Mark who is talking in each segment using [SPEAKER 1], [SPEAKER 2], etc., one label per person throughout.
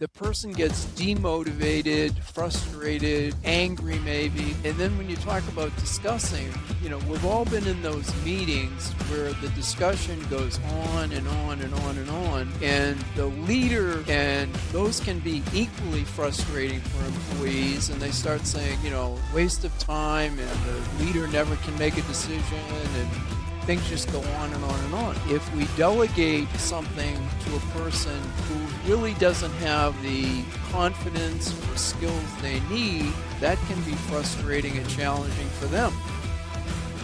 [SPEAKER 1] the person gets demotivated, frustrated, angry maybe. And then when you talk about discussing, we've all been in those meetings where the discussion goes on and on and on and on. And the leader, and those can be equally frustrating for employees. And they start saying, waste of time, and the leader never can make a decision, and things just go on and on and on. If we delegate something to a person who really doesn't have the confidence or skills they need, that can be frustrating and challenging for them.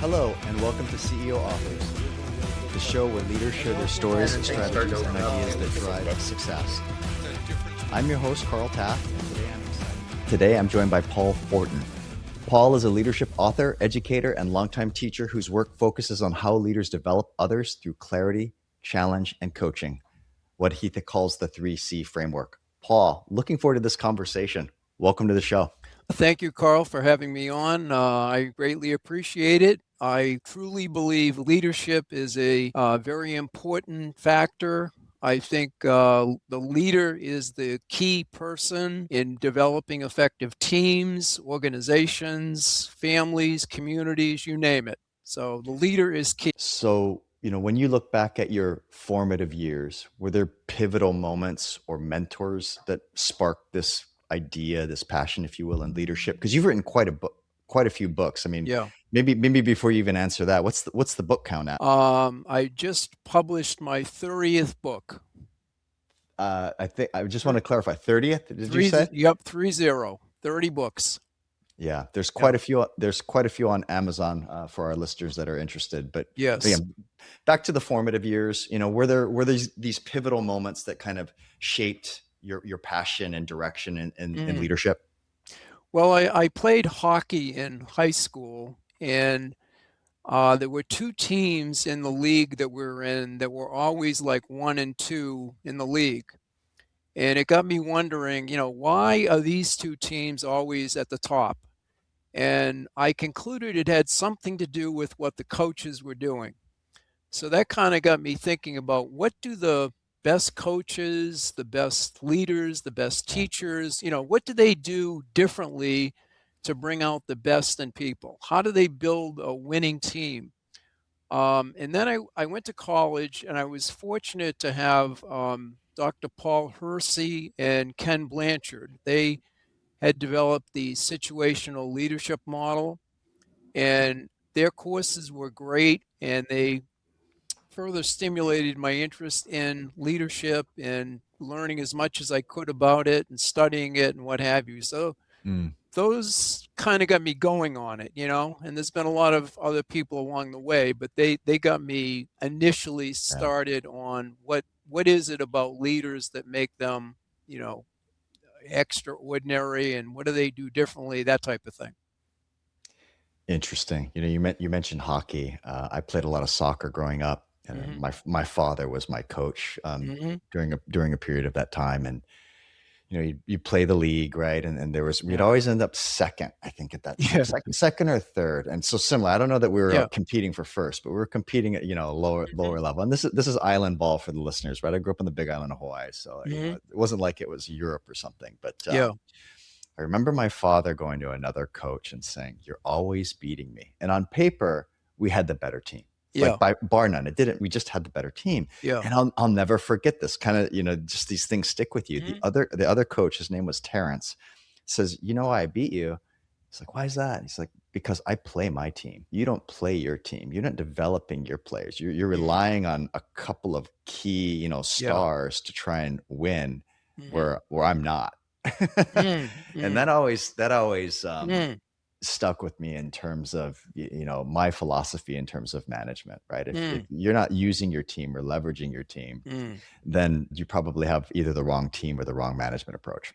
[SPEAKER 2] Hello, and welcome to CEO Authors, the show where leaders share their stories and strategies and ideas that drive success. I'm your host, Karl Taft, and today I'm joined by Paul Thornton. Paul is a leadership author, educator, and longtime teacher whose work focuses on how leaders develop others through clarity, challenge, and coaching, what he calls the 3C framework. Paul, looking forward to this conversation. Welcome to the show.
[SPEAKER 1] Thank you, Karl, for having me on. I greatly appreciate it. I truly believe leadership is a very important factor. I think the leader is the key person in developing effective teams, organizations, families, communities, you name it. So the leader is key.
[SPEAKER 2] So, when you look back at your formative years, were there pivotal moments or mentors that sparked this idea, this passion, if you will, in leadership? Because you've written quite a few books. I mean,
[SPEAKER 1] yeah.
[SPEAKER 2] Maybe before you even answer that, what's the book count at?
[SPEAKER 1] I just published my 30th book.
[SPEAKER 2] I think I just want to clarify. 30th? Did you say?
[SPEAKER 1] Yep, 30 books.
[SPEAKER 2] Yeah, there's quite a few. There's quite a few on Amazon for our listeners that are interested. But
[SPEAKER 1] yes,
[SPEAKER 2] again, back to the formative years. Were there these pivotal moments that kind of shaped your passion and direction in leadership?
[SPEAKER 1] Well, I played hockey in high school, and there were two teams in the league that we were in that were always like 1 and 2 in the league. And it got me wondering, why are these two teams always at the top? And I concluded it had something to do with what the coaches were doing. So that kind of got me thinking about, what do the best coaches, the best leaders, the best teachers, what do they do differently to bring out the best in people? How do they build a winning team? And then I went to college, and I was fortunate to have Dr. Paul Hersey and Ken Blanchard. They had developed the situational leadership model, and their courses were great, and they further stimulated my interest in leadership and learning as much as I could about it and studying it and what have you. So those kind of got me going on it, and there's been a lot of other people along the way, but they got me initially started on what is it about leaders that make them, extraordinary, and what do they do differently, that type of thing.
[SPEAKER 2] Interesting. You mentioned hockey. I played a lot of soccer growing up, and my father was my coach during a period of that time. And you play the league, right? And we'd always end up second, I think, at that time, second or third. And so similar. I don't know that we were competing for first, but we were competing at a lower level. And this is island ball for the listeners, right? I grew up on the Big Island of Hawaii, so it wasn't like it was Europe or something. But I remember my father going to another coach and saying, "You're always beating me." And on paper, we had the better team. Like by bar none. We just had the better team. And I'll never forget this kind of, just these things stick with you. The other coach, his name was Terrence, says, "I beat you." He's like, "Why is that?" He's like, "Because I play my team. You don't play your team. You're not developing your players. You're relying on a couple of key, stars to try and win where I'm not." And that always stuck with me in terms of my philosophy in terms of management, right? If you're not using your team or leveraging your team, then you probably have either the wrong team or the wrong management approach.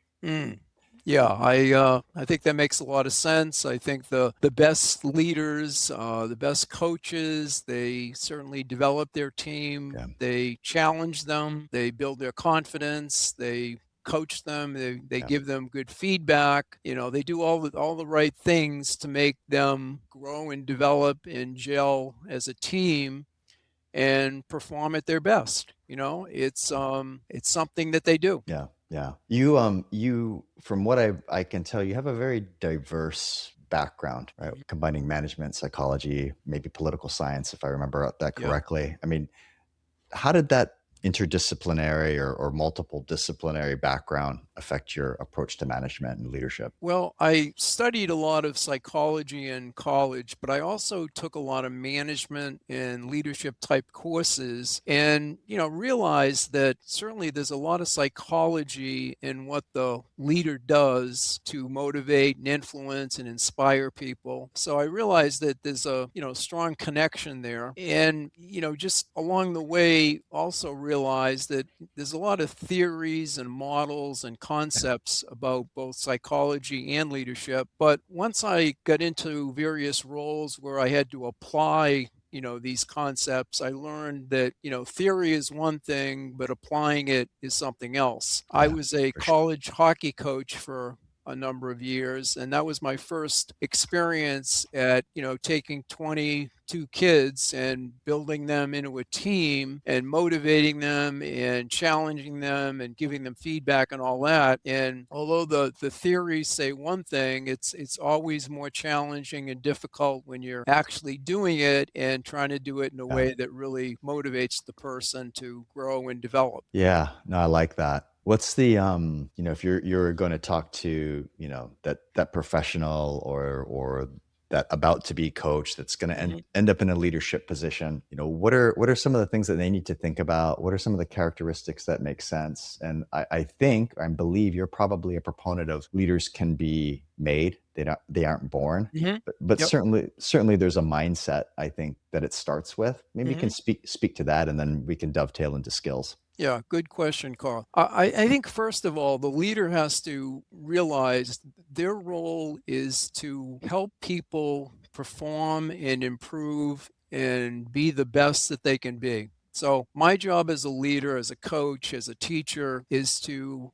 [SPEAKER 1] Yeah, I think that makes a lot of sense. I think the best leaders, the best coaches, they certainly develop their team. They challenge them. They build their confidence. They coach them. They give them good feedback. They do all the right things to make them grow and develop and gel as a team and perform at their best. It's something that they do.
[SPEAKER 2] Yeah. Yeah. You from what I can tell, you have a very diverse background, right?
[SPEAKER 1] Mhm.
[SPEAKER 2] Combining management, psychology, maybe political science, if I remember that
[SPEAKER 1] Yeah.
[SPEAKER 2] correctly. I mean, how did that interdisciplinary or multiple disciplinary background affect your approach to management and leadership?
[SPEAKER 1] Well, I studied a lot of psychology in college, but I also took a lot of management and leadership type courses and, realized that certainly there's a lot of psychology in what the leader does to motivate and influence and inspire people. So I realized that there's a, strong connection there. And, just along the way, also realized that there's a lot of theories and models and
[SPEAKER 2] Yeah.
[SPEAKER 1] concepts about both psychology and leadership. But once I got into various roles where I had to apply these concepts, I learned that theory is one thing, but applying it is something else. I
[SPEAKER 2] Yeah,
[SPEAKER 1] was a
[SPEAKER 2] for sure.
[SPEAKER 1] college hockey coach for a number of years, and that was my first experience at taking 22 kids and building them into a team and motivating them and challenging them and giving them feedback and all that. And although the theories say one thing, it's always more challenging and difficult when you're actually doing it and trying to do it in a
[SPEAKER 2] Yeah.
[SPEAKER 1] way that really motivates the person to grow and develop.
[SPEAKER 2] Yeah, no, I like that. What's the if you're going to talk to, that professional or that about to be coach that's going to
[SPEAKER 1] Mhm.
[SPEAKER 2] end up in a leadership position, what are some of the things that they need to think about? What are some of the characteristics that make sense? And I think I believe you're probably a proponent of leaders can be made. They aren't born.
[SPEAKER 1] Mhm.
[SPEAKER 2] But
[SPEAKER 1] Yep.
[SPEAKER 2] certainly there's a mindset I think that it starts with. Maybe you can
[SPEAKER 1] Mhm.
[SPEAKER 2] speak to that and then we can dovetail into skills.
[SPEAKER 1] Yeah, good question, Carl. I think first of all, the leader has to realize their role is to help people perform and improve and be the best that they can be. So, my job as a leader, as a coach, as a teacher, is to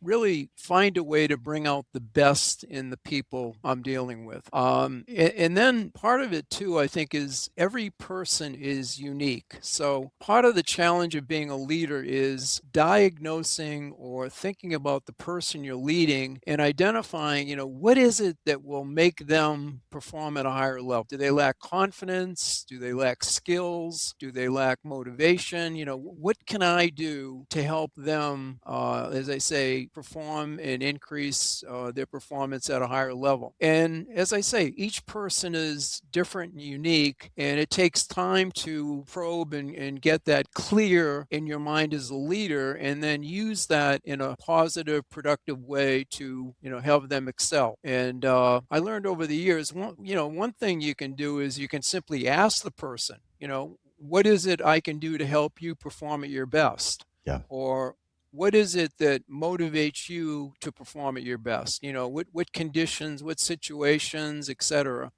[SPEAKER 1] really find a way to bring out the best in the people I'm dealing with. And then part of it, too, I think, is every person is unique. So, part of the challenge of being a leader is diagnosing or thinking about the person you're leading and identifying, what is it that will make them perform at a higher level? Do they lack confidence? Do they lack skills? Do they lack motivation? What can I do to help them, as I say, perform and increase their performance at a higher level? And as I say, each person is different and unique, and it takes time to probe and get that clear in your mind as a leader, and then use that in a positive, productive way to help them excel. And I learned over the years, one thing you can do is you can simply ask the person, what is it I can do to help you perform at your best?
[SPEAKER 2] Yeah.
[SPEAKER 1] Or what is it that motivates you to perform at your best? What conditions, what situations, etc.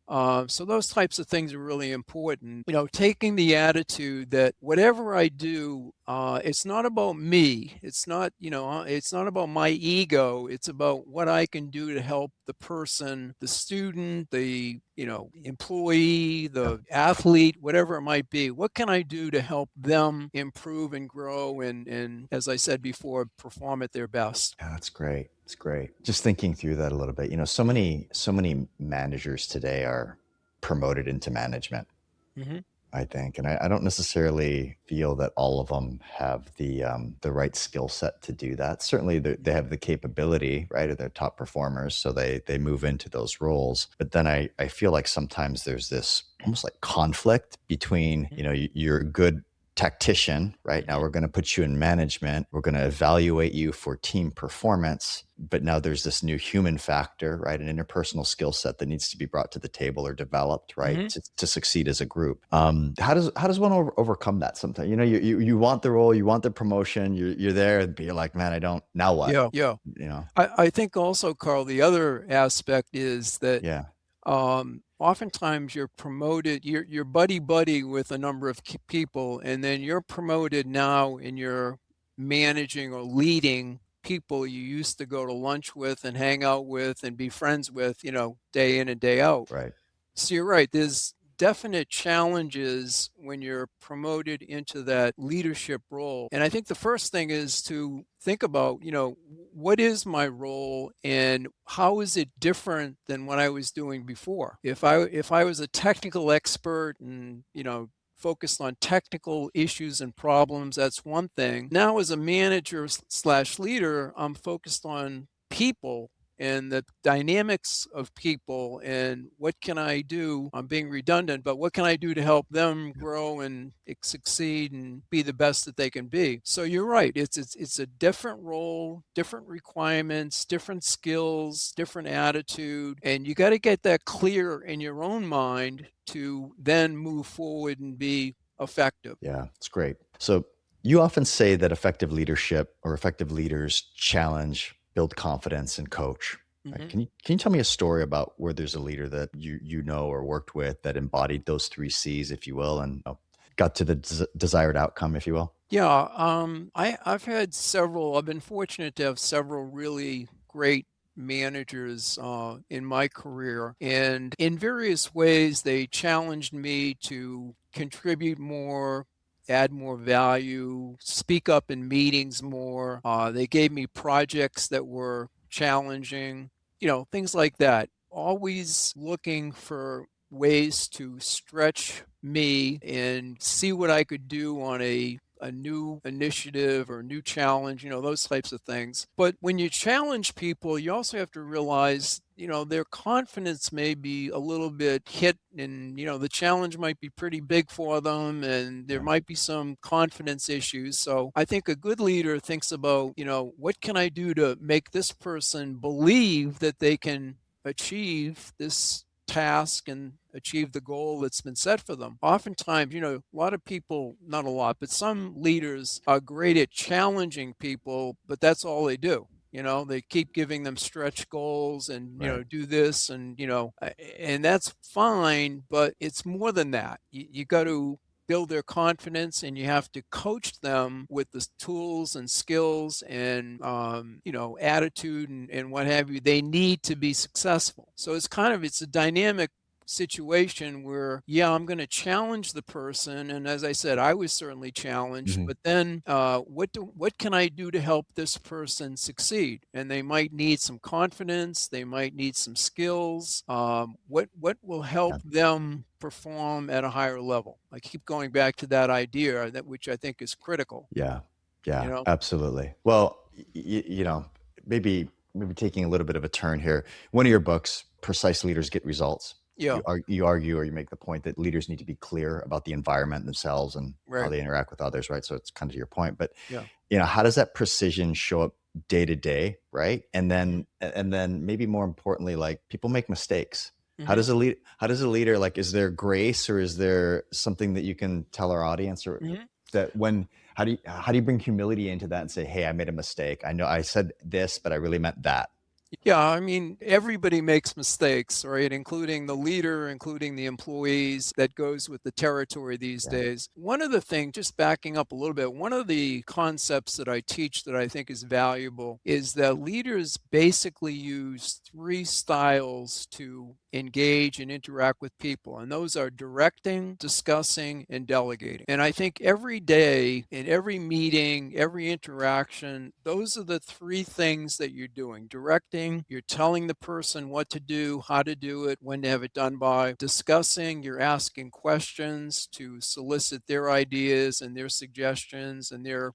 [SPEAKER 1] So those types of things are really important. Taking the attitude that whatever I do, it's not about me. It's not about my ego. It's about what I can do to help the person, the student, the employee,
[SPEAKER 2] Yeah.
[SPEAKER 1] the athlete, whatever it might be. What can I do to help them improve and grow and as I said before, perform at their best?
[SPEAKER 2] Yeah, that's great. It's great. Just thinking through that a little bit. So many managers today are promoted into management,
[SPEAKER 1] Hmm.
[SPEAKER 2] I think. And I don't necessarily feel that all of them have the right skill set to do that. Certainly they have the capability, right? Or they're top performers. So they move into those roles. But then I feel like sometimes there's this almost like conflict between, you're a good tactician, right? Now
[SPEAKER 1] Hmm.
[SPEAKER 2] we're going to put you in management. We're going to evaluate you for team performance. But now there's this new human factor, right? An interpersonal skill set that needs to be brought to the table or developed, right?
[SPEAKER 1] Hmm.
[SPEAKER 2] To succeed as a group. How does one overcome that sometimes? You want the role, you want the promotion, you're there, but you're like, man, I don't, now what?
[SPEAKER 1] Yeah, yeah.
[SPEAKER 2] You know?
[SPEAKER 1] I think also, Carl, the other aspect is that
[SPEAKER 2] Yeah.
[SPEAKER 1] oftentimes you're promoted, you're buddy buddy with a number of people, and then you're promoted now and you're managing or leading people you used to go to lunch with and hang out with and be friends with, day in and day out.
[SPEAKER 2] Right.
[SPEAKER 1] So you're right. definite challenges when you're promoted into that leadership role. And I think the first thing is to think about, what is my role and how is it different than what I was doing before? If I was a technical expert and, focused on technical issues and problems, that's one thing. Now, as a manager slash leader, I'm focused on people and the dynamics of people and what can I do? I'm being redundant, but what can I do to help them grow and succeed and be the best that they can be? So you're right. It's a different role, different requirements, different skills, different attitude, and you got to get that clear in your own mind to then move forward and be effective.
[SPEAKER 2] Yeah, it's great. So you often say that effective leadership or effective leaders challenge, build confidence, and coach. Right?
[SPEAKER 1] Mhm.
[SPEAKER 2] Can you tell me a story about where there's a leader that you know or worked with that embodied those three C's, if you will, and got to the desired outcome, if you will?
[SPEAKER 1] Yeah, I've had several. I've been fortunate to have several really great managers in my career, and in various ways, they challenged me to contribute more, add more value, speak up in meetings more. They gave me projects that were challenging, things like that. Always looking for ways to stretch me and see what I could do on a new initiative or new challenge, those types of things. But when you challenge people, you also have to realize, their confidence may be a little bit hit and, the challenge might be pretty big for them and there
[SPEAKER 2] Yeah.
[SPEAKER 1] might be some confidence issues. So I think a good leader thinks about, what can I do to make this person believe that they can achieve this task and achieve the goal that's been set for them. Oftentimes, a lot of people, not a lot, but some leaders are great at challenging people, but that's all they do. They keep giving them stretch goals and,
[SPEAKER 2] Right.
[SPEAKER 1] do this and, and that's fine, but it's more than that. You got to build their confidence and you have to coach them with the tools and skills and attitude and what have you they need to be successful. So it's a dynamic situation where, yeah, I'm going to challenge the person, and as I said, I was certainly challenged,
[SPEAKER 2] Mhm.
[SPEAKER 1] but then what can I do to help this person succeed? And they might need some confidence, they might need some skills. What will help
[SPEAKER 2] Yeah.
[SPEAKER 1] them perform at a higher level? I keep going back to that idea that which I think is critical.
[SPEAKER 2] Yeah.
[SPEAKER 1] You
[SPEAKER 2] Yeah,
[SPEAKER 1] know,
[SPEAKER 2] absolutely. Well, maybe taking a little bit of a turn here. One of your books, Precise Leaders Get Results.
[SPEAKER 1] yeah,
[SPEAKER 2] You argue or you make the point that leaders need to be clear about the environment themselves and how
[SPEAKER 1] right,
[SPEAKER 2] they interact with others, right? So it's kind of to your point, but
[SPEAKER 1] yeah.
[SPEAKER 2] how does that precision show up day to day, right? And
[SPEAKER 1] Hmm.
[SPEAKER 2] then maybe more importantly, like people make mistakes.
[SPEAKER 1] Hmm.
[SPEAKER 2] How does a leader, like, is there grace or is there something that you can tell our audience or
[SPEAKER 1] Hmm.
[SPEAKER 2] that when how do you bring humility into that and say, hey, I made a mistake. I know I said this, but I really meant that.
[SPEAKER 1] Yeah, I mean, everybody makes mistakes, right? Including the leader, including the employees. That goes with the territory these
[SPEAKER 2] Yeah.
[SPEAKER 1] days. One of the things, just backing up a little bit, one of the concepts that I teach that I think is valuable is that leaders basically use three styles to engage and interact with people. And those are directing, discussing, and delegating. And I think every day, in every meeting, every interaction, those are the three things that you're doing. Directing, you're telling the person what to do, how to do it, when to have it done by. Discussing, you're asking questions to solicit their ideas and their suggestions and their,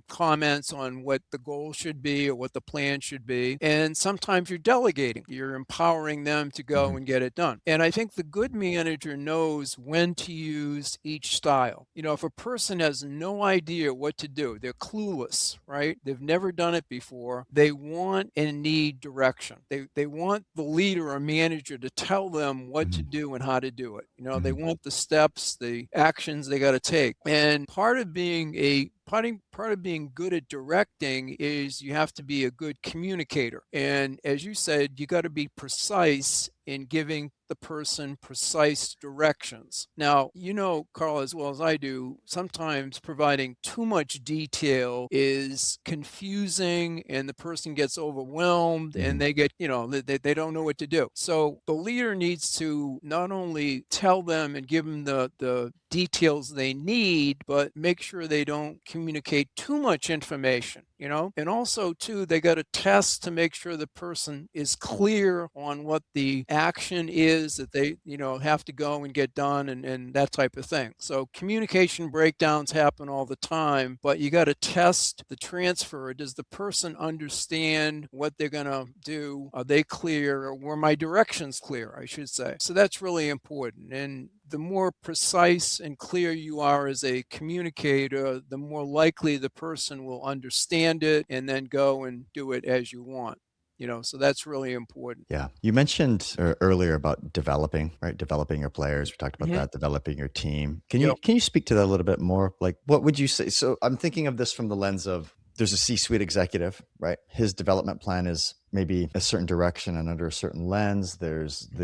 [SPEAKER 1] comments on what the goal should be or what the plan should be. And sometimes you're delegating, you're empowering them to go
[SPEAKER 2] Mhm.
[SPEAKER 1] and get it done. And I think the good manager knows when to use each style. If a person has no idea what to do, they're clueless, right? They've never done it before. They want and need direction. They want the leader or manager to tell them what to
[SPEAKER 2] Mhm.
[SPEAKER 1] do and how to do it. They
[SPEAKER 2] Mhm.
[SPEAKER 1] want the steps, the actions they got to take. And part of being good at directing is you have to be a good communicator. And as you said, you got to be precise in giving the person precise directions. Now, you know, Karl, as well as I do, sometimes providing too much detail is confusing and the person gets overwhelmed and
[SPEAKER 2] Mhm.
[SPEAKER 1] they get, they don't know what to do. So the leader needs to not only tell them and give them the details they need, but make sure they don't communicate too much information, you know? And also, too, they got to test to make sure the person is clear on what the action is that they, have to go and get done and that type of thing. So communication breakdowns happen all the time, but you got to test the transfer. Does the person understand what they're going to do? Are they clear? Or were my directions clear, I should say? So that's really important. And the more precise and clear you are as a communicator, the more likely the person will understand it and then go and do it as you want. So that's really important.
[SPEAKER 2] Yeah. You mentioned earlier about developing, right? Developing your players. We talked about
[SPEAKER 1] Hmm.
[SPEAKER 2] that, developing your team. Can you
[SPEAKER 1] Yep.
[SPEAKER 2] can you speak to that a little bit more? Like what would you say? So I'm thinking of this from the lens of there's a C-suite executive, right? His development plan is maybe a certain direction and under a certain lens. There's
[SPEAKER 1] Hmm.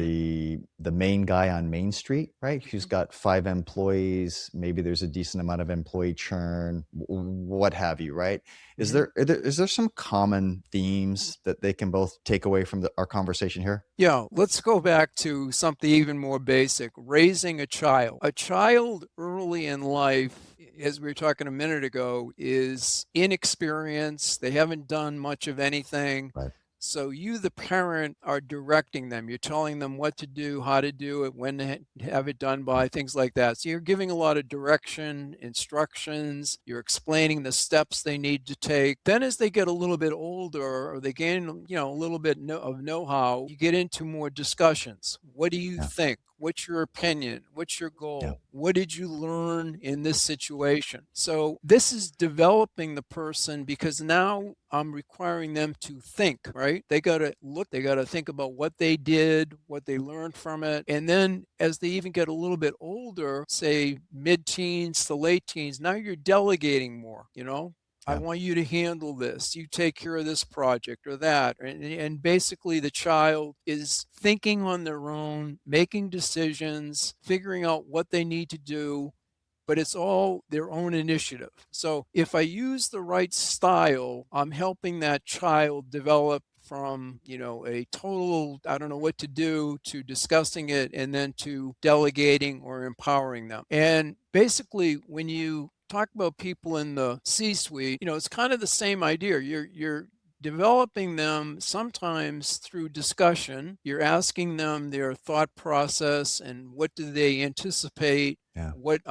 [SPEAKER 2] the main guy on Main Street, right? Who's
[SPEAKER 1] Hmm.
[SPEAKER 2] got 5 employees. Maybe there's a decent amount of employee churn, what have you, right? Is
[SPEAKER 1] Hmm.
[SPEAKER 2] there some common themes that they can both take away from our conversation here?
[SPEAKER 1] Yeah, let's go back to something even more basic, raising a child. A child early in life, as we were talking a minute ago, is inexperienced. They haven't done much of anything.
[SPEAKER 2] Right.
[SPEAKER 1] So you, the parent, are directing them. You're telling them what to do, how to do it, when to have it done
[SPEAKER 2] Yeah.
[SPEAKER 1] by, things like that. So you're giving a lot of direction, instructions. You're explaining the steps they need to take. Then, as they get a little bit older, or they gain, a little bit of know-how, you get into more discussions. What do you
[SPEAKER 2] Yeah.
[SPEAKER 1] think? What's your opinion? What's your
[SPEAKER 2] Yeah.
[SPEAKER 1] goal? What did you learn in this situation? So, this is developing the person because now I'm requiring them to think, right? They got to look, they got to think about what they did, what they learned from it. And then as they even get a little bit older, say mid teens to late teens, now you're delegating more. I
[SPEAKER 2] Yeah.
[SPEAKER 1] want you to handle this. You take care of this project or that. And basically, the child is thinking on their own, making decisions, figuring out what they need to do, but it's all their own initiative. So if I use the right style, I'm helping that child develop from, a total, I don't know what to do, to discussing it and then to delegating or empowering them. And basically, when you talk about people in the C-suite, it's kind of the same idea. You're developing them sometimes through discussion. You're asking them their thought process and what do they anticipate,
[SPEAKER 2] Yeah.
[SPEAKER 1] what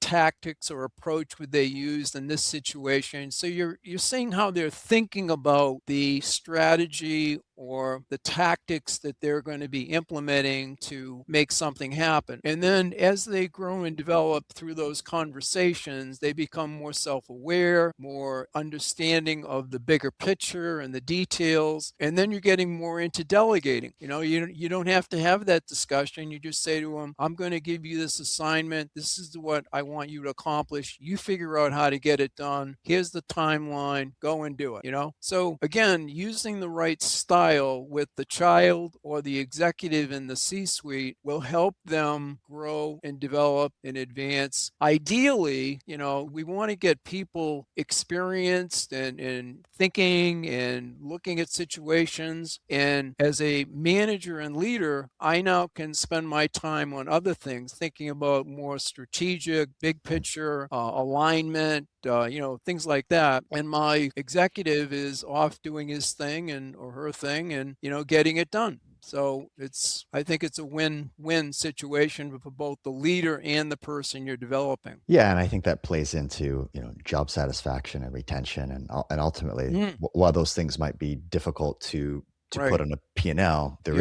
[SPEAKER 1] tactics or approach would they use in this situation. So you're seeing how they're thinking about the strategy or the tactics that they're going to be implementing to make something happen. And then as they grow and develop through those conversations, they become more self-aware, more understanding of the bigger picture and the details. And then you're getting more into delegating. You don't have to have that discussion. You just say to them, I'm going to give you this assignment. This is what I want you to accomplish. You figure out how to get it done. Here's the timeline. Go and do it. So again, using the right style with the child or the executive in the C-suite will help them grow and develop and advance. Ideally, we want to get people experienced and thinking and looking at situations. And as a manager and leader, I now can spend my time on other things, thinking about more strategic, big picture, alignment, things like that. And my executive is off doing his thing and or her thing and, getting it done. So I think it's a win-win situation for both the leader and the person you're developing.
[SPEAKER 2] Yeah, and I think that plays into, job satisfaction and retention and ultimately
[SPEAKER 1] Mm,
[SPEAKER 2] while those things might be difficult to
[SPEAKER 1] right.
[SPEAKER 2] put on a P&L,
[SPEAKER 1] Yep.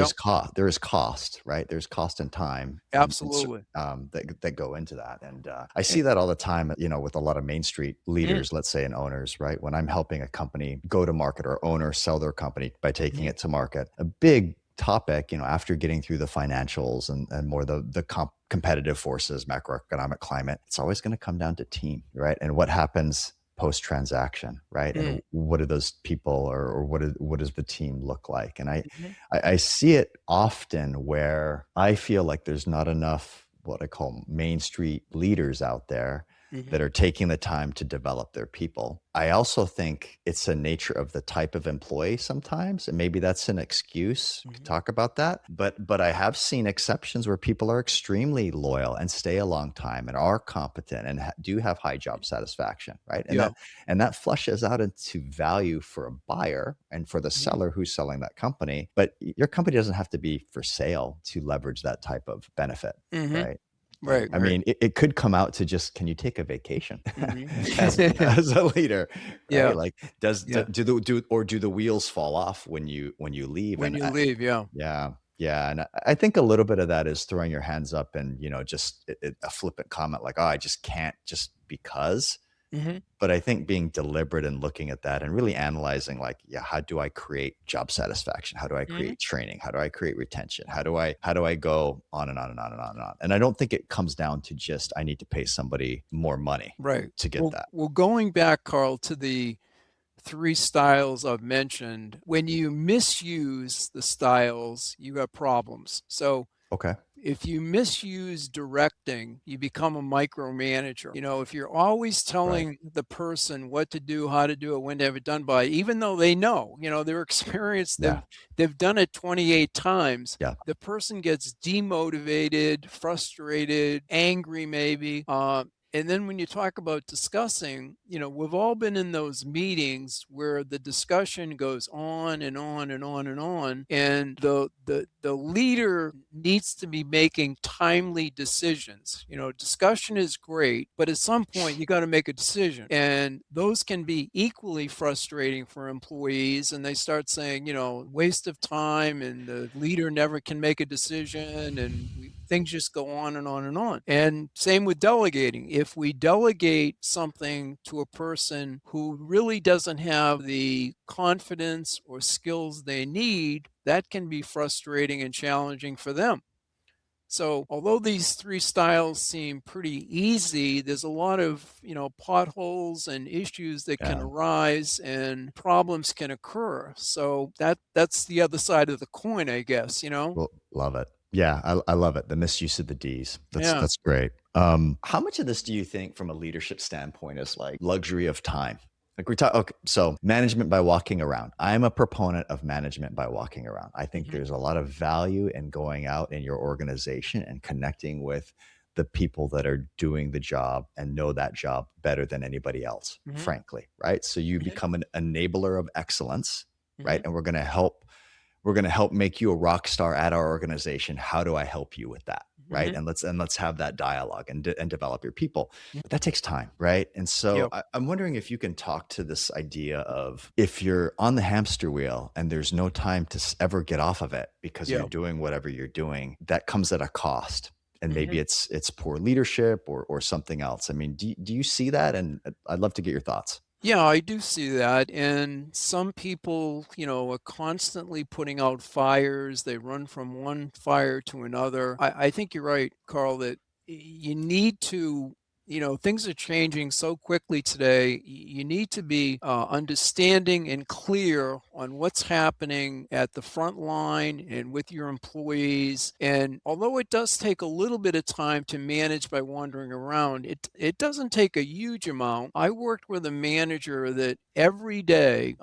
[SPEAKER 2] there is cost, right? There's cost and time
[SPEAKER 1] Absolutely.
[SPEAKER 2] that go into that. And I
[SPEAKER 1] Eh,
[SPEAKER 2] see that all the time, with a lot of Main Street
[SPEAKER 1] mm,
[SPEAKER 2] leaders, let's say, and owners, right? When I'm helping a company go to market or owner sell their company by taking
[SPEAKER 1] mhm,
[SPEAKER 2] it to market, a big topic, after getting through the financials and more the competitive forces, macroeconomic climate, it's always going to come down to team, right? And what happens post transaction, right?
[SPEAKER 1] Mm,
[SPEAKER 2] And what do those people or what does the team look like? And
[SPEAKER 1] mhm,
[SPEAKER 2] I see it often where I feel like there's not enough what I call Main Street leaders out there that
[SPEAKER 1] mhm,
[SPEAKER 2] are taking the time to develop their people. I also think it's a nature of the type of employee sometimes, and maybe that's an excuse. We could
[SPEAKER 1] mhm,
[SPEAKER 2] talk about that. But I have seen exceptions where people are extremely loyal and stay a long time and are competent and do have high job satisfaction, right? And
[SPEAKER 1] yeah,
[SPEAKER 2] that flushes out into value for a buyer and for the
[SPEAKER 1] mhm,
[SPEAKER 2] seller who's selling that company. But your company doesn't have to be for sale to leverage that type of benefit,
[SPEAKER 1] mhm.
[SPEAKER 2] right? Like,
[SPEAKER 1] Right,
[SPEAKER 2] I
[SPEAKER 1] right.
[SPEAKER 2] mean, it could come out to just, can you take a vacation
[SPEAKER 1] Mhm.
[SPEAKER 2] as as a leader,
[SPEAKER 1] Yeah,
[SPEAKER 2] right? Like, does do,
[SPEAKER 1] yeah.
[SPEAKER 2] do the wheels fall off when you leave?
[SPEAKER 1] When
[SPEAKER 2] And
[SPEAKER 1] you leave, yeah.
[SPEAKER 2] yeah, yeah, and I think a little bit of that is throwing your hands up and just a flippant comment like, "Oh, I just can't just because."
[SPEAKER 1] Mhm,
[SPEAKER 2] But I think being deliberate and looking at that and really analyzing like, yeah, how do I create job satisfaction? How do I
[SPEAKER 1] mhm.
[SPEAKER 2] create training? How do I create retention? How do I go on and on and on and on and on? And I don't think it comes down to just I need to pay somebody more money
[SPEAKER 1] Right.
[SPEAKER 2] to get
[SPEAKER 1] Well
[SPEAKER 2] that.
[SPEAKER 1] well, going back, Carl, to the 3 styles I've mentioned, when you misuse the styles, you have problems. So
[SPEAKER 2] Okay.
[SPEAKER 1] if you misuse directing, you become a micromanager. If you're always
[SPEAKER 2] Right.
[SPEAKER 1] telling the person what to do, how to do it, when to have it done by, even though they know, they're experienced,
[SPEAKER 2] Yeah.
[SPEAKER 1] they've done it 28 times,
[SPEAKER 2] Yeah.
[SPEAKER 1] the person gets demotivated, frustrated, angry maybe. And then when you talk about discussing, we've all been in those meetings where the discussion goes on and on and on and on, and the leader needs to be making timely decisions. Discussion is great, but at some point you got to make a decision, and those can be equally frustrating for employees. And they start saying, waste of time, and the leader never can make a decision, and things just go on and on and on. And same with delegating. If we delegate something to a person who really doesn't have the confidence or skills they need, that can be frustrating and challenging for them. So, although these 3 styles seem pretty easy, there's a lot of, potholes and issues that can
[SPEAKER 2] Yeah.
[SPEAKER 1] arise and problems can occur. So that's the other side of the coin, I guess.
[SPEAKER 2] Well, love it. Yeah, I love it. The misuse of the D's.
[SPEAKER 1] Yeah.
[SPEAKER 2] That's great. How much of this do you think, from a leadership standpoint, is like luxury of time? Like we talk. Okay, so management by walking around. I'm a proponent of management by walking around. I think
[SPEAKER 1] Mhm,
[SPEAKER 2] there's a lot of value in going out in your organization and connecting with the people that are doing the job and know that job better than anybody else,
[SPEAKER 1] mhm,
[SPEAKER 2] frankly, right? So you
[SPEAKER 1] mhm,
[SPEAKER 2] become an enabler of excellence, right?
[SPEAKER 1] mhm,
[SPEAKER 2] And we're going to help make you a rock star at our organization. How do I help you with that? Right.
[SPEAKER 1] mhm,
[SPEAKER 2] And let's have that dialogue and develop your people.
[SPEAKER 1] mhm.
[SPEAKER 2] But that takes time. Right. And so
[SPEAKER 1] Yep.
[SPEAKER 2] I'm wondering if you can talk to this idea of, if you're on the hamster wheel and there's no time to ever get off of it because you're
[SPEAKER 1] Yeah.
[SPEAKER 2] doing whatever you're doing, that comes at a cost. And maybe
[SPEAKER 1] Mhm.
[SPEAKER 2] it's poor leadership or something else. I mean, do you see that? And I'd love to get your thoughts.
[SPEAKER 1] Yeah, I do see that. And some people, are constantly putting out fires. They run from one fire to another. I think you're right, Carl, that you need to, things are changing so quickly today. You need to be understanding and clear on what's happening at the front line and with your employees. And although it does take a little bit of time to manage by wandering around, it doesn't take a huge amount. I worked with a manager that every day,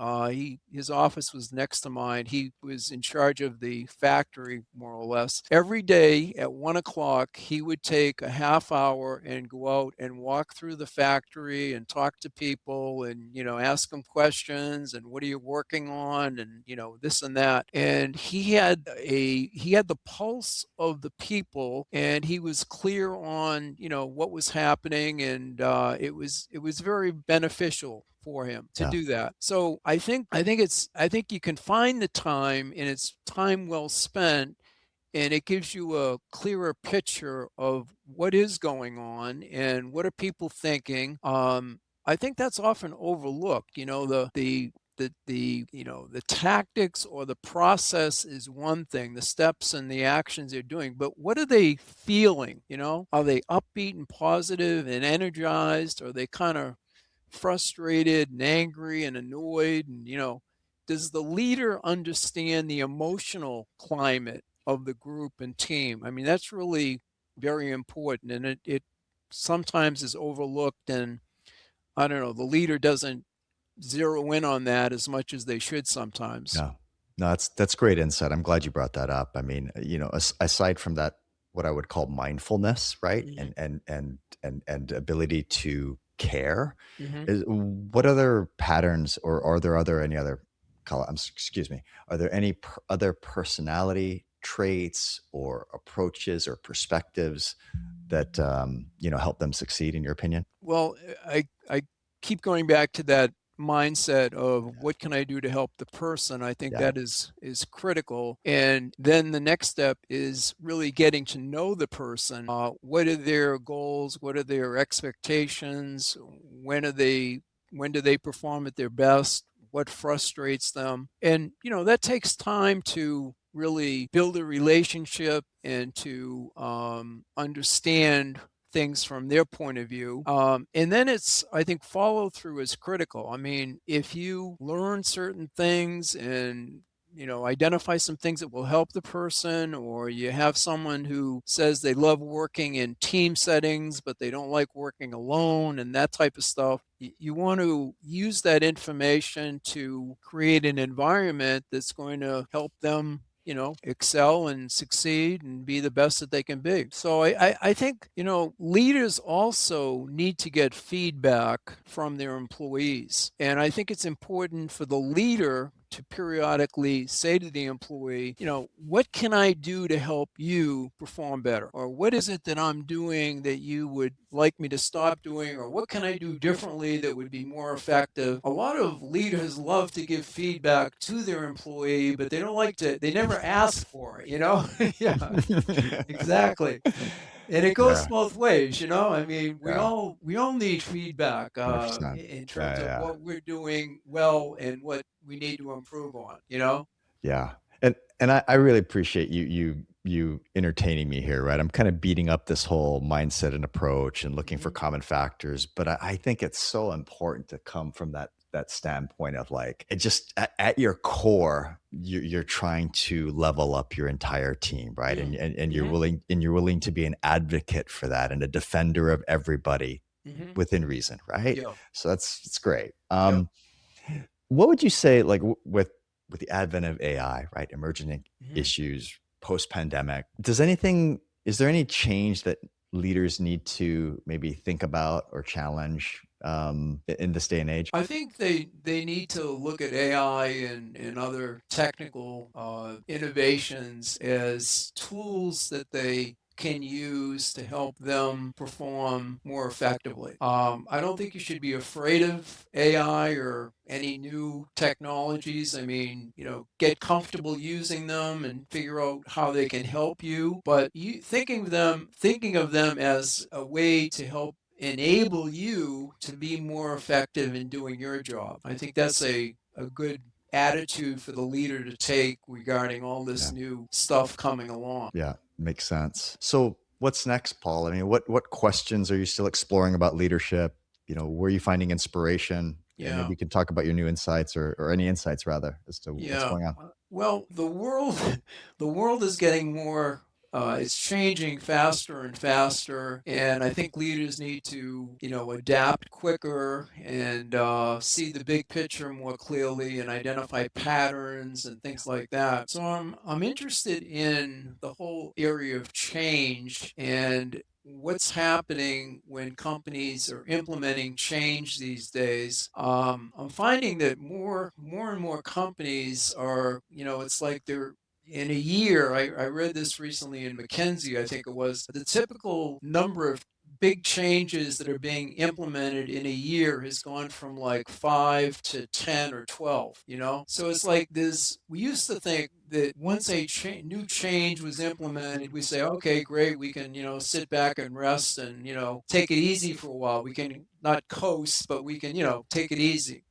[SPEAKER 1] his office was next to mine. He was in charge of the factory, more or less. Every day at 1 o'clock, he would take a half hour and go out and walk through the factory and talk to people and, ask them questions and what are you working on and, this and that. And he had the pulse of the people, and he was clear on, what was happening. And it was very beneficial for him to
[SPEAKER 2] Yeah.
[SPEAKER 1] do that. So I think you can find the time, and it's time well spent, and it gives you a clearer picture of what is going on and what are people thinking. I think that's often overlooked. The the tactics or the process is one thing, the steps and the actions they're doing, but what are they feeling? Are they upbeat and positive and energized? Or are they kind of frustrated and angry and annoyed? And does the leader understand the emotional climate of the group and team? I mean, that's really very important, and it sometimes is overlooked, and I don't know, the leader doesn't zero in on that as much as they should sometimes.
[SPEAKER 2] Yeah. No, that's great insight. I'm glad you brought that up. I mean, aside from that, what I would call mindfulness, right?
[SPEAKER 1] Mhm,
[SPEAKER 2] And ability to care,
[SPEAKER 1] mhm.
[SPEAKER 2] is what other patterns, or are there other any other excuse me, are there any other personality traits or approaches or perspectives that help them succeed in your opinion?
[SPEAKER 1] Well, I keep going back to that mindset of what can I do to help the person. I think
[SPEAKER 2] Yeah.
[SPEAKER 1] that is critical. And then the next step is really getting to know the person. What are their goals? What are their expectations? When do they perform at their best? What frustrates them? And that takes time to really build a relationship and to understand things from their point of view. And then I think follow through is critical. I mean, if you learn certain things and identify some things that will help the person, or you have someone who says they love working in team settings, but they don't like working alone and that type of stuff. You want to use that information to create an environment that's going to help them excel and succeed and be the best that they can be. So I think, leaders also need to get feedback from their employees. And I think it's important for the leader to periodically say to the employee, what can I do to help you perform better? Or what is it that I'm doing that you would like me to stop doing? Or what can I do differently that would be more effective? A lot of leaders love to give feedback to their employee, but they never ask for it. Yeah, exactly. And it goes
[SPEAKER 2] Yeah.
[SPEAKER 1] both ways. I mean, we
[SPEAKER 2] Yeah.
[SPEAKER 1] all we all need feedback
[SPEAKER 2] 100%.
[SPEAKER 1] in terms
[SPEAKER 2] Yeah,
[SPEAKER 1] of
[SPEAKER 2] yeah.
[SPEAKER 1] what we're doing well and what we need to improve on.
[SPEAKER 2] Yeah. And I really appreciate you entertaining me here, right? I'm kind of beating up this whole mindset and approach and looking for
[SPEAKER 1] Mhm.
[SPEAKER 2] common factors, but I think it's so important to come from that standpoint of like it just at your core, you're trying to level up your entire team, right? And
[SPEAKER 1] Mm.
[SPEAKER 2] and
[SPEAKER 1] Mhm.
[SPEAKER 2] you're willing to be an advocate for that and a defender of everybody
[SPEAKER 1] Mhm.
[SPEAKER 2] within reason, right?
[SPEAKER 1] Yeah.
[SPEAKER 2] So that's great.
[SPEAKER 1] Yep.
[SPEAKER 2] What would you say, like with the advent of AI, right, emerging
[SPEAKER 1] Mhm.
[SPEAKER 2] issues post pandemic? Is there any change that leaders need to maybe think about or challenge in this day and age?
[SPEAKER 1] I think they need to look at AI and other technical innovations as tools that they can use to help them perform more effectively. I don't think you should be afraid of AI or any new technologies. I mean, get comfortable using them and figure out how they can help you. But thinking of them as a way to help enable you to be more effective in doing your job. I think that's a good attitude for the leader to take regarding all this
[SPEAKER 2] Yeah.
[SPEAKER 1] new stuff coming along.
[SPEAKER 2] Yeah, makes sense. So what's next, Paul? I mean, what questions are you still exploring about leadership? Where are you finding inspiration? And maybe
[SPEAKER 1] Yeah.
[SPEAKER 2] you can talk about your new insights, or any insights rather, as to what's
[SPEAKER 1] Yeah.
[SPEAKER 2] going on.
[SPEAKER 1] Well, the world the world is getting more it's changing faster and faster, and I think leaders need to, adapt quicker and see the big picture more clearly and identify patterns and things like that. So I'm interested in the whole area of change and what's happening when companies are implementing change these days. I'm finding that more and more companies are, it's like they're in a year. I read this recently in McKinsey, I think it was. The typical number of big changes that are being implemented in a year has gone from like 5 to 10 or 12. So it's like we used to think that once a new change was implemented, we say, okay, great, we can, sit back and rest and, take it easy for a while. We can not coast, but we can, take it easy.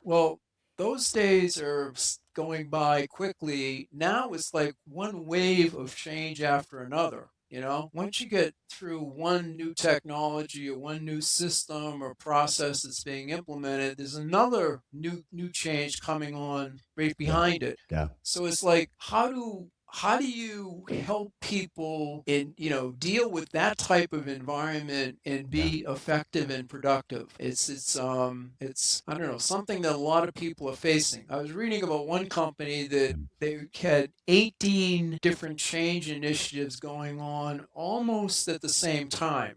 [SPEAKER 1] Well, those days are going by quickly. Now it's like one wave of change after another. You know, once you get through one new technology or one new system or process that's being implemented, there's another new change coming on right
[SPEAKER 2] Yeah.
[SPEAKER 1] behind it.
[SPEAKER 2] Yeah.
[SPEAKER 1] So it's like, how do you help people in, deal with that type of environment and
[SPEAKER 2] Yeah.
[SPEAKER 1] be effective and productive? It's I don't know, something that a lot of people are facing. I was reading about one company that
[SPEAKER 2] Yeah.
[SPEAKER 1] they had 18 different change initiatives going on almost at the same time,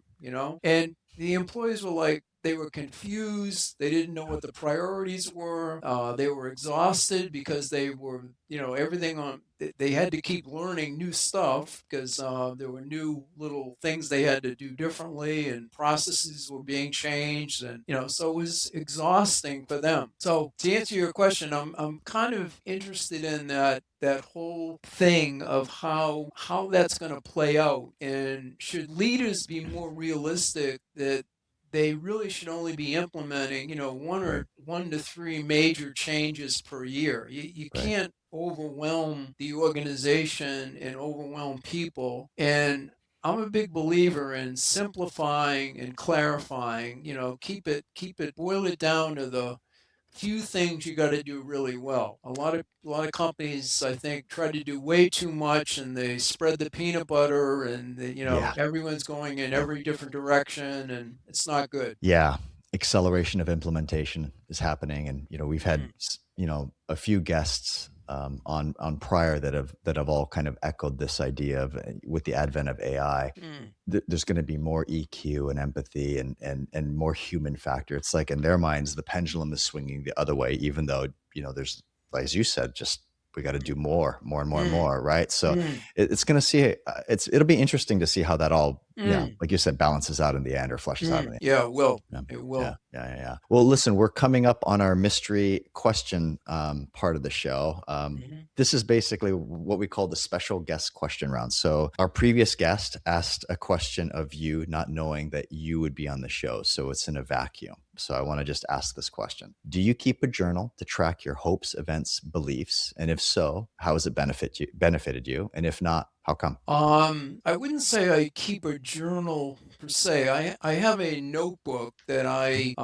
[SPEAKER 1] and the employees were like, they were confused. They didn't know what the priorities were. They were exhausted because they were, everything on. They had to keep learning new stuff because there were new little things they had to do differently, and processes were being changed, and so it was exhausting for them. So to answer your question, I'm kind of interested in that whole thing of how that's going to play out, and should leaders be more realistic that they really should only be implementing,
[SPEAKER 2] Right.
[SPEAKER 1] 1 to 3 major changes per year. You
[SPEAKER 2] Right.
[SPEAKER 1] can't overwhelm the organization and overwhelm people. And I'm a big believer in simplifying and clarifying. Boil it down to the few things you got to do really well. A lot of companies, I think, try to do way too much, and they spread the peanut butter, and
[SPEAKER 2] Yeah.
[SPEAKER 1] everyone's going in
[SPEAKER 2] Yeah.
[SPEAKER 1] every different direction, and it's not good.
[SPEAKER 2] Yeah. Acceleration of implementation is happening. And, we've had,
[SPEAKER 1] Mm,
[SPEAKER 2] a few guests on prior that have all kind of echoed this idea of with the advent of AI,
[SPEAKER 1] mm,
[SPEAKER 2] there's going to be more EQ and empathy and more human factor. It's like in their minds, the pendulum is swinging the other way, even though, there's, as you said, just we got to do more and more and
[SPEAKER 1] mm,
[SPEAKER 2] more. Right. So
[SPEAKER 1] mm,
[SPEAKER 2] it's going to see, it'll be interesting to see how that all, yeah,
[SPEAKER 1] mm,
[SPEAKER 2] like you said, balances out in the end or flushes out in the
[SPEAKER 1] mm.
[SPEAKER 2] end.
[SPEAKER 1] Yeah, it will.
[SPEAKER 2] Yeah.
[SPEAKER 1] It
[SPEAKER 2] Yeah.
[SPEAKER 1] will.
[SPEAKER 2] Yeah. Yeah. Yeah. Well, listen, we're coming up on our mystery question part of the show.
[SPEAKER 1] Mhm.
[SPEAKER 2] This is basically what we call the special guest question round. So, our previous guest asked a question of you, not knowing that you would be on the show. So, it's in a vacuum. So, I want to just ask this question. Do you keep a journal to track your hopes, events, beliefs? And if so, how has it benefited you? And if not, how come?
[SPEAKER 1] I wouldn't say I keep a journal per se. I have a notebook that I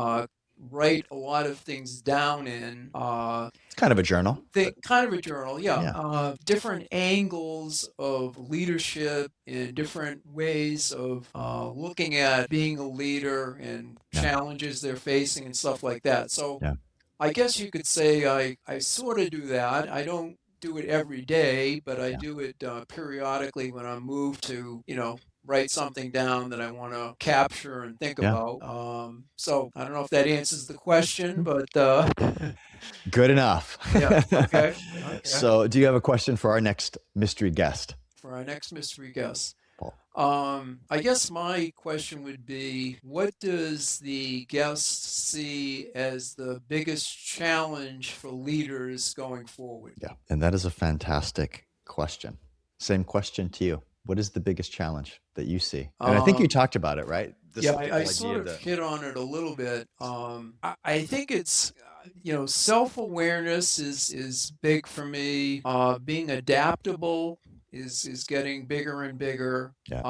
[SPEAKER 1] write a lot of things down in.
[SPEAKER 2] It's kind of a journal, but
[SPEAKER 1] Kind of a journal, yeah.
[SPEAKER 2] yeah.
[SPEAKER 1] Different angles of leadership and different ways of looking at being a leader and
[SPEAKER 2] Yeah.
[SPEAKER 1] challenges they're facing and stuff like that. So
[SPEAKER 2] Yeah.
[SPEAKER 1] I guess you could say I sort of do that. I don't do it every day, but I
[SPEAKER 2] Yeah.
[SPEAKER 1] do it periodically when I'm moved to, write something down that I want to capture and think
[SPEAKER 2] Yeah.
[SPEAKER 1] about. So I don't know if that answers the question, but
[SPEAKER 2] Good enough.
[SPEAKER 1] yeah, okay, okay.
[SPEAKER 2] So, do you have a question for our next mystery guest,
[SPEAKER 1] For our next mystery guest.
[SPEAKER 2] Paul?
[SPEAKER 1] I guess my question would be, what does the guest see as the biggest challenge for leaders going forward?
[SPEAKER 2] Yeah. And that is a fantastic question. Same question to you. What is the biggest challenge that you see? And I think you
[SPEAKER 1] Um,
[SPEAKER 2] talked about it, right?
[SPEAKER 1] yeah,
[SPEAKER 2] This the
[SPEAKER 1] I
[SPEAKER 2] whole
[SPEAKER 1] sort
[SPEAKER 2] idea of
[SPEAKER 1] of
[SPEAKER 2] the
[SPEAKER 1] hit on it a little bit. I think it's, self-awareness is big for me. Being adaptable is getting bigger and bigger.
[SPEAKER 2] yeah,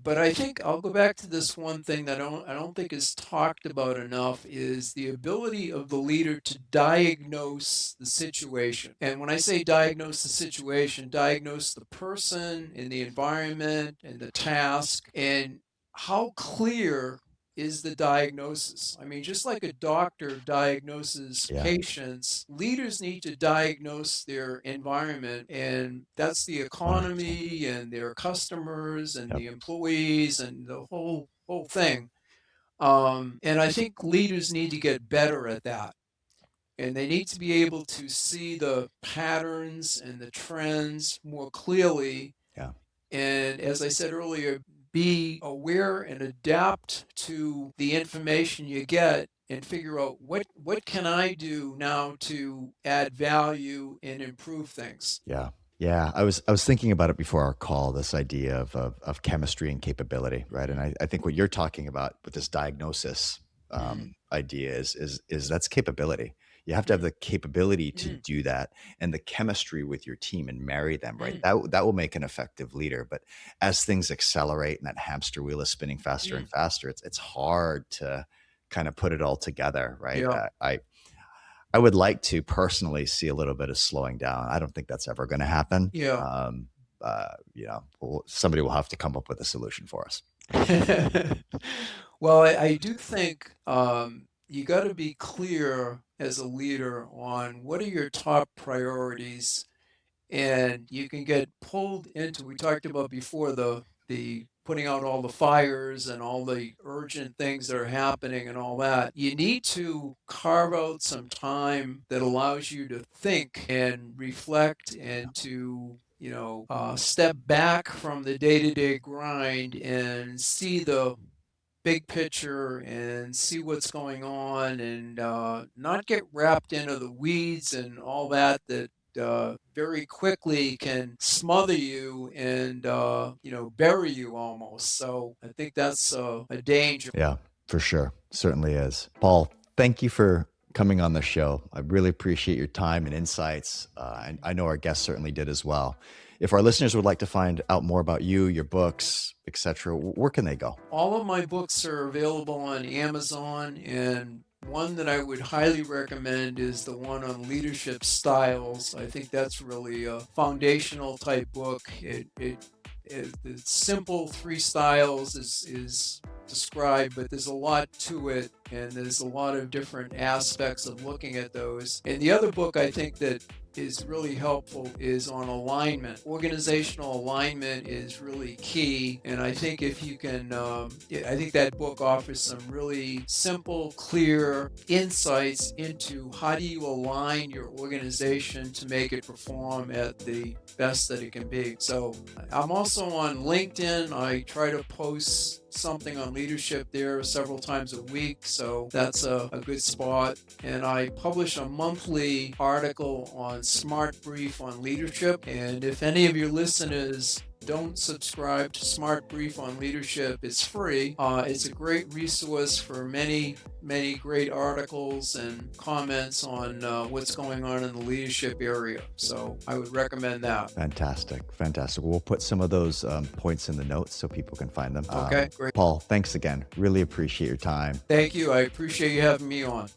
[SPEAKER 1] But I think I'll go back to this one thing that I don't think is talked about enough is the ability of the leader to diagnose the situation. And when I say diagnose the situation, diagnose the person and the environment and the task, and how clear is the diagnosis? I mean, just like a doctor diagnoses
[SPEAKER 2] yeah,
[SPEAKER 1] patients, leaders need to diagnose their environment, and that's the
[SPEAKER 2] 100%.
[SPEAKER 1] economy and their customers and
[SPEAKER 2] Yep.
[SPEAKER 1] the employees and the whole thing. And I think leaders need to get better at that. And they need to be able to see the patterns and the trends more clearly,
[SPEAKER 2] Yeah,
[SPEAKER 1] and as I said earlier, be aware and adapt to the information you get and figure out what can I do now to add value and improve things.
[SPEAKER 2] yeah, yeah. I was thinking about it before our call. This idea of chemistry and capability, right? And
[SPEAKER 1] Mm,
[SPEAKER 2] I think what you're talking about with this diagnosis
[SPEAKER 1] mm,
[SPEAKER 2] idea is that's capability. You have to have the capability to
[SPEAKER 1] Mm,
[SPEAKER 2] do that and the chemistry with your team and marry them, right?
[SPEAKER 1] mm,
[SPEAKER 2] That will make an effective leader. But as things accelerate and that hamster wheel is spinning faster and
[SPEAKER 1] mm.
[SPEAKER 2] faster, it's hard to kind of put it all together, right?
[SPEAKER 1] Yeah,
[SPEAKER 2] I would like to personally see a little bit of slowing down. I don't think that's ever going to happen.
[SPEAKER 1] yeah.
[SPEAKER 2] Somebody will have to come up with a solution for us.
[SPEAKER 1] Well, I do think you got to be clear as a leader on what are your top priorities, and you can get pulled into. We talked about before the putting out all the fires and all the urgent things that are happening and all that. You need to carve out some time that allows you to think and reflect and to step back from the day-to-day grind and see the big picture and see what's going on and not get wrapped into the weeds and all that very quickly can smother you and bury you almost. So I think that's a danger.
[SPEAKER 2] Yeah, for sure. Certainly is. Paul, thank you for coming on the show. I really appreciate your time and insights. And I know our guests certainly did as well. If our listeners would like to find out more about you, your books, etc., where can they go?
[SPEAKER 1] All of my books are available on Amazon, and one that I would highly recommend is the one on leadership styles. I think that's really a foundational type book. The simple three styles is described, but there's a lot to it, and there's a lot of different aspects of looking at those. And the other book I think that is really helpful is on alignment. Organizational alignment is really key, and I think if you can, I think that book offers some really simple, clear insights into how do you align your organization to make it perform at the best that it can be. So I'm also on LinkedIn. I try to post something on leadership there several times a week, so that's a good spot. And I publish a monthly article on Smart Brief on leadership. And if any of your listeners don't subscribe to Smart Brief on Leadership, it's free. It's a great resource for many great articles and comments on what's going on in the leadership area. So I would recommend that.
[SPEAKER 2] Fantastic. Fantastic. We'll put some of those points in the notes so people can find them.
[SPEAKER 1] Okay, great.
[SPEAKER 2] Paul, thanks again. Really appreciate your time.
[SPEAKER 1] Thank you. I appreciate you having me on.